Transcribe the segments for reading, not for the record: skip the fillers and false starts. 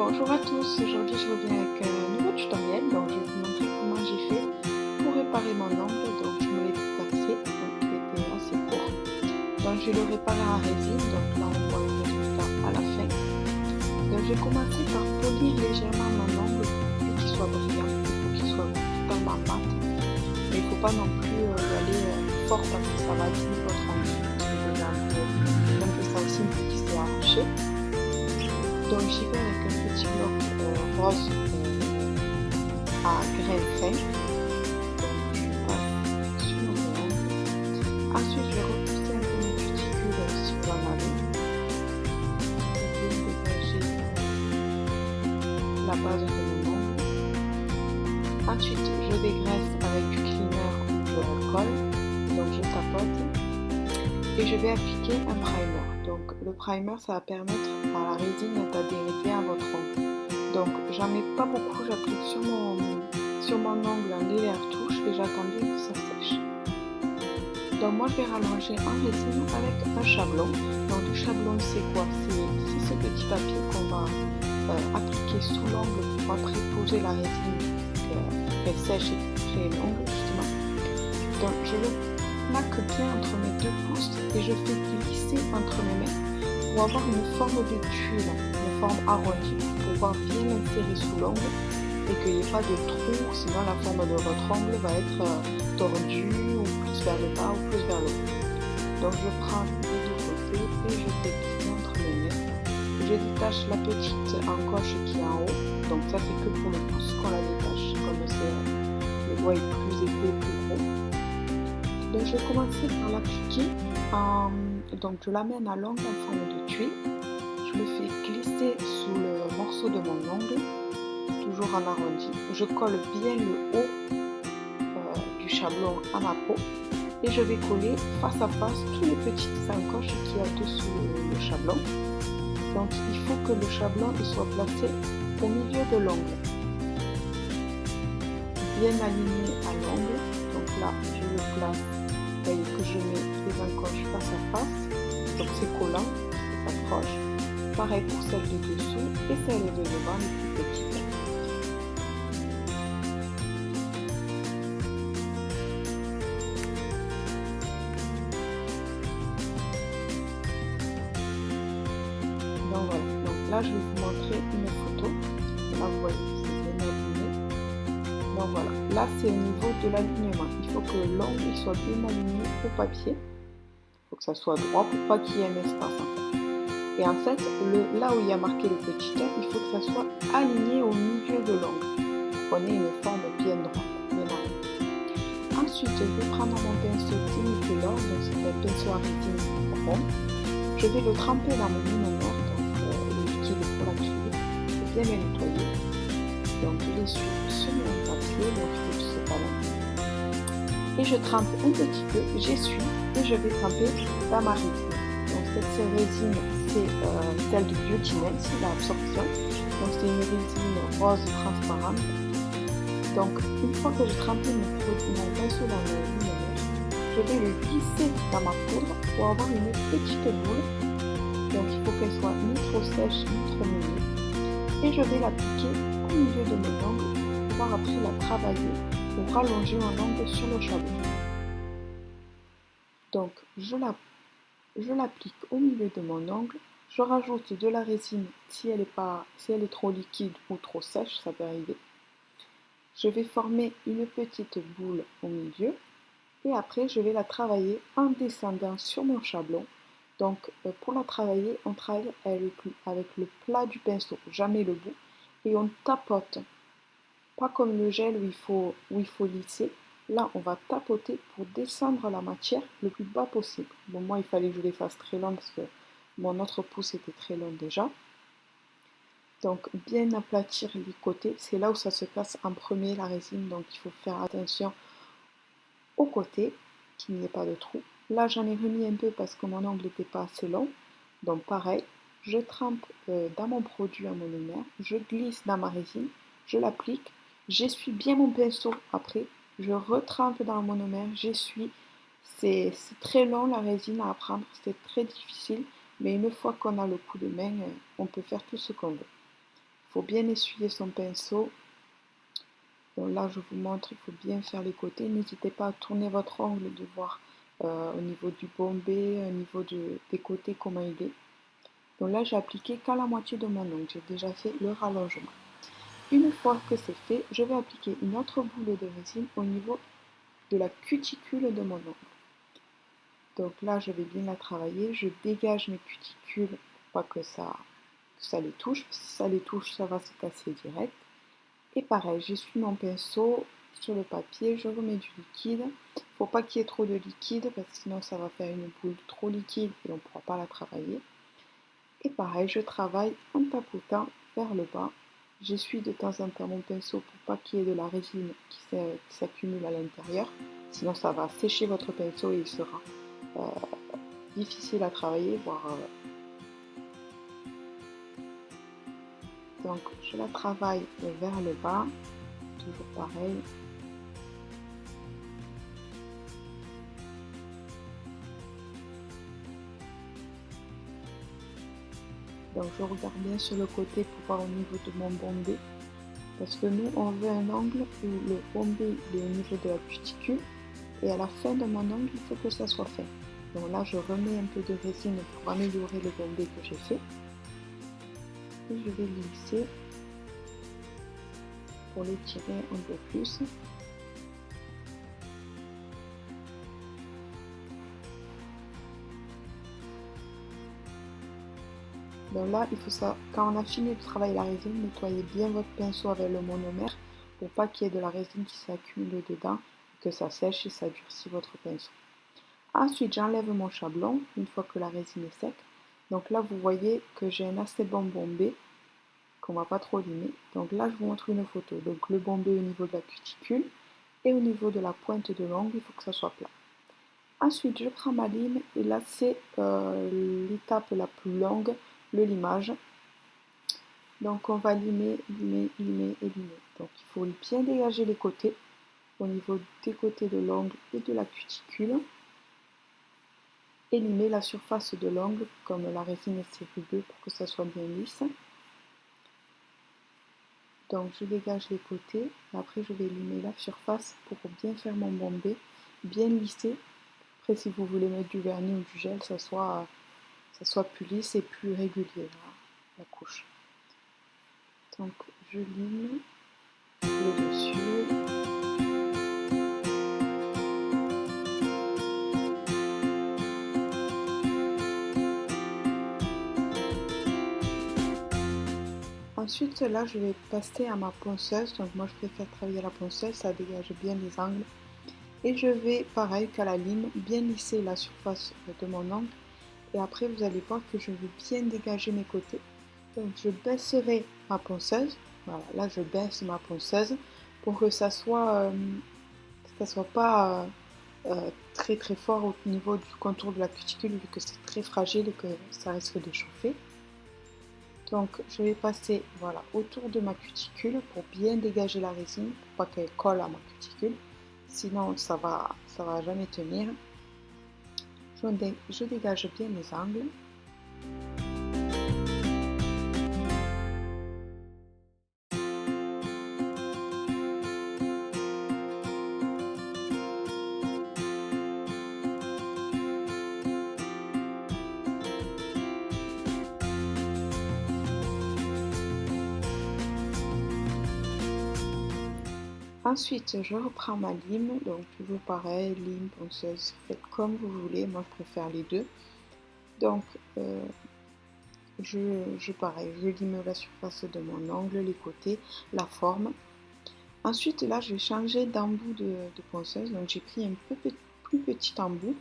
Bonjour à tous, aujourd'hui je reviens avec un nouveau tutoriel, donc je vais vous montrer comment j'ai fait pour réparer mon ongle. Donc je me l'ai taxé, donc il était assez court. Donc je vais le réparer en résine, donc là on voit le résultat à la fin. Donc je vais commencer par polir légèrement mon ongle pour qu'il soit brillant, pour qu'il soit totalement mat. Mais il ne faut pas non plus y aller fort parce que ça va abîmer votre ongle. Parce que j'ai un peu sensible qui s'est arraché. Donc j'y vais avec un petit bloc rose à grains fins. Donc je passe sur mon ongle. Ensuite je vais repousser un peu mes cuticules si vous en avez. Je vais dégager la base de mon ongle. Ensuite je dégraisse avec du cleaner ou de l'alcool. Donc je tapote. Et je vais appliquer un primer. Donc le primer ça va permettre à la résine d'adhérer bien à votre ongle. Donc j'en mets pas beaucoup, j'applique sur mon ongle en légère touche et j'attends bien que ça sèche. Donc moi je vais rallonger en résine avec un chablon. Donc le chablon c'est quoi? C'est ce petit papier qu'on va appliquer sous l'ongle pour après poser la résine qu'elle sèche et créer l'ongle justement. Donc je le plaque bien entre mes deux pouces et je fais glisser entre mes mains pour avoir une forme de tuile, une forme arrondie, pour pouvoir bien l'insérer sous l'ongle et qu'il n'y ait pas de trou, sinon la forme de votre ongle va être tordue ou plus vers le bas ou plus vers le haut. Donc je prends les deux côtés et je fais glisser entre mes mains. Je détache la petite encoche qui est en haut, donc ça c'est que pour le pouce qu'on la détache, comme le doigt est plus épais, plus gros. Donc je vais commencer par l'appliquer, donc je l'amène à l'ongle en forme de tuile, je le fais glisser sous le morceau de mon ongle, toujours en arrondi, je colle bien le haut du chablon à ma peau et je vais coller face à face tous les petites encoches qu'il y a dessous le chablon. Donc il faut que le chablon soit placé au milieu de l'ongle, bien aligné à l'ongle, donc là je le place. Vous voyez que je mets les encoches face à face, donc c'est collant, ça s'accroche. Pareil pour celle de dessous et celle de devant, les plus petites. Donc voilà, donc là je vais vous montrer une photo. Là vous voyez que c'est bien aligné. Donc voilà, là c'est au niveau de l'alignement. Il faut que l'ongle soit bien aligné au papier. Il faut que ça soit droit pour pas qu'il y ait un espace en fait. Et en fait, là où il y a marqué le petit R, il faut que ça soit aligné au milieu de l'ongle. Prenez une forme bien droite, bien arrondie. Ensuite, je vais prendre mon pinceau Timicolor, donc c'est un pinceau à résine rond. Je vais le tremper dans mon monomère, donc le liquide pour la tuile. Je vais bien le nettoyer. Donc je l'essuie sur mon papier, donc il faut que ce soit là. Et je trempe un petit peu, j'essuie et je vais tremper dans ma résine. Donc cette résine, c'est celle de Beautynet, c'est l'absorption. Donc c'est une résine rose transparente. Donc une fois que j'ai trempé mon pinceau dans le luminaire, je vais le glisser dans ma poudre pour avoir une petite boule. Donc il faut qu'elle soit ni trop sèche ni trop mouillée. Et je vais l'appliquer au milieu de mon ongle pour pouvoir après la travailler pour rallonger mon ongle sur le chablon. Donc je l'applique au milieu de mon ongle, je rajoute de la résine si elle est trop liquide ou trop sèche, ça peut arriver. Je vais former une petite boule au milieu et après je vais la travailler en descendant sur mon chablon. Donc pour la travailler, on travaille avec le plat du pinceau, jamais le bout, et on tapote. Pas comme le gel où il faut lisser. Là, on va tapoter pour descendre la matière le plus bas possible. Bon, moi, il fallait que je les fasse très longs parce que mon autre pouce était très long déjà. Donc, bien aplatir les côtés. C'est là où ça se passe en premier, la résine. Donc, il faut faire attention aux côtés, qu'il n'y ait pas de trou. Là, j'en ai remis un peu parce que mon ongle n'était pas assez long. Donc, pareil, je trempe dans mon produit en monomère. Je glisse dans ma résine. Je l'applique. J'essuie bien mon pinceau après. Je retrempe dans le monomère, j'essuie. C'est très long la résine à apprendre, c'est très difficile, mais une fois qu'on a le coup de main, on peut faire tout ce qu'on veut. faut bien essuyer son pinceau. Donc là, je vous montre, il faut bien faire les côtés. N'hésitez pas à tourner votre ongle, de voir au niveau du bombé, au niveau des côtés comment il est. Donc là, j'ai appliqué qu'à la moitié de mon ongle. J'ai déjà fait le rallongement. Une fois que c'est fait, je vais appliquer une autre boule de résine au niveau de la cuticule de mon ongle. Donc là, je vais bien la travailler. Je dégage mes cuticules pour pas que ça les touche. Si ça les touche, ça va se casser direct. Et pareil, j'essuie mon pinceau sur le papier, je remets du liquide. Il ne faut pas qu'il y ait trop de liquide parce que sinon ça va faire une boule trop liquide et on ne pourra pas la travailler. Et pareil, je travaille en tapotant vers le bas. J'essuie de temps en temps mon pinceau pour pas qu'il y ait de la résine qui s'accumule à l'intérieur. Sinon ça va sécher votre pinceau et il sera difficile à travailler, voire... Donc je la travaille vers le bas, toujours pareil. Donc je regarde bien sur le côté pour voir au niveau de mon bombé. Parce que nous on veut un angle où le bombé est au niveau de la cuticule. Et à la fin de mon ongle, il faut que ça soit fait. Donc là je remets un peu de résine pour améliorer le bombé que j'ai fait. Et je vais lisser pour l'étirer un peu plus. Donc là, il faut ça, quand on a fini de travailler la résine, nettoyez bien votre pinceau avec le monomère pour pas qu'il y ait de la résine qui s'accumule dedans, que ça sèche et ça durcit votre pinceau. Ensuite, j'enlève mon chablon une fois que la résine est sec. Donc là, vous voyez que j'ai un assez bon bombé qu'on va pas trop limer. Donc là, je vous montre une photo. Donc le bombé au niveau de la cuticule et au niveau de la pointe de l'ongle, il faut que ça soit plat. Ensuite, je prends ma lime et là, c'est l'étape la plus longue, le limage. Donc on va limer, limer, limer et limer. Donc il faut bien dégager les côtés au niveau des côtés de l'ongle et de la cuticule. Et limer la surface de l'ongle comme la résine est rugueuse pour que ça soit bien lisse. Donc je dégage les côtés, et après je vais limer la surface pour bien faire mon bombé, bien lisser. Après si vous voulez mettre du vernis ou du gel, ça soit plus lisse et plus régulier la couche. Donc je lime le dessus. Ensuite là je vais passer à ma ponceuse, donc moi je préfère travailler à la ponceuse, ça dégage bien les angles. Et je vais pareil qu'à la lime, bien lisser la surface de mon ongle. Et après vous allez voir que je vais bien dégager mes côtés. Donc je baisserai ma ponceuse, voilà, là je baisse ma ponceuse pour que ça soit pas très très fort au niveau du contour de la cuticule vu que c'est très fragile et que ça risque de chauffer. Donc je vais passer voilà, autour de ma cuticule pour bien dégager la résine, pour pas qu'elle colle à ma cuticule, sinon ça va jamais tenir. Je dégage bien les angles. Ensuite, je reprends ma lime, donc toujours pareil, lime, ponceuse, faites comme vous voulez, moi je préfère les deux. Donc, je lime la surface de mon ongle, les côtés, la forme. Ensuite, là, je vais changer d'embout de ponceuse, donc j'ai pris un peu plus petit embout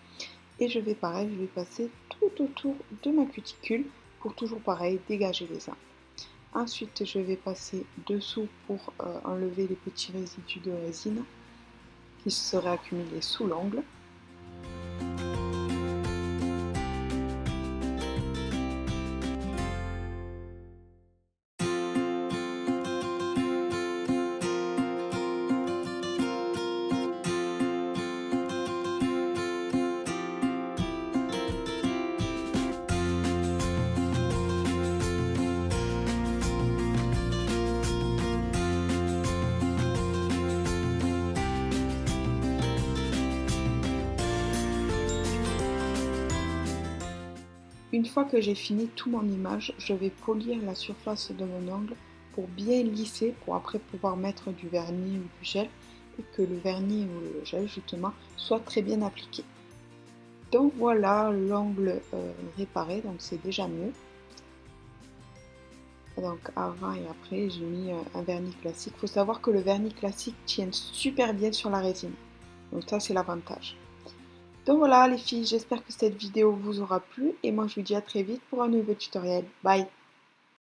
et je vais passer tout autour de ma cuticule pour toujours pareil, dégager les angles. Ensuite, je vais passer dessous pour enlever les petits résidus de résine qui se seraient accumulés sous l'ongle. Une fois que j'ai fini tout mon image, je vais polir la surface de mon ongle pour bien lisser, pour après pouvoir mettre du vernis ou du gel et que le vernis ou le gel justement soit très bien appliqué. Donc voilà l'ongle réparé, donc c'est déjà mieux. Donc avant et après j'ai mis un vernis classique. Il faut savoir que le vernis classique tient super bien sur la résine. Donc ça c'est l'avantage. Donc voilà les filles, j'espère que cette vidéo vous aura plu et moi je vous dis à très vite pour un nouveau tutoriel. Bye!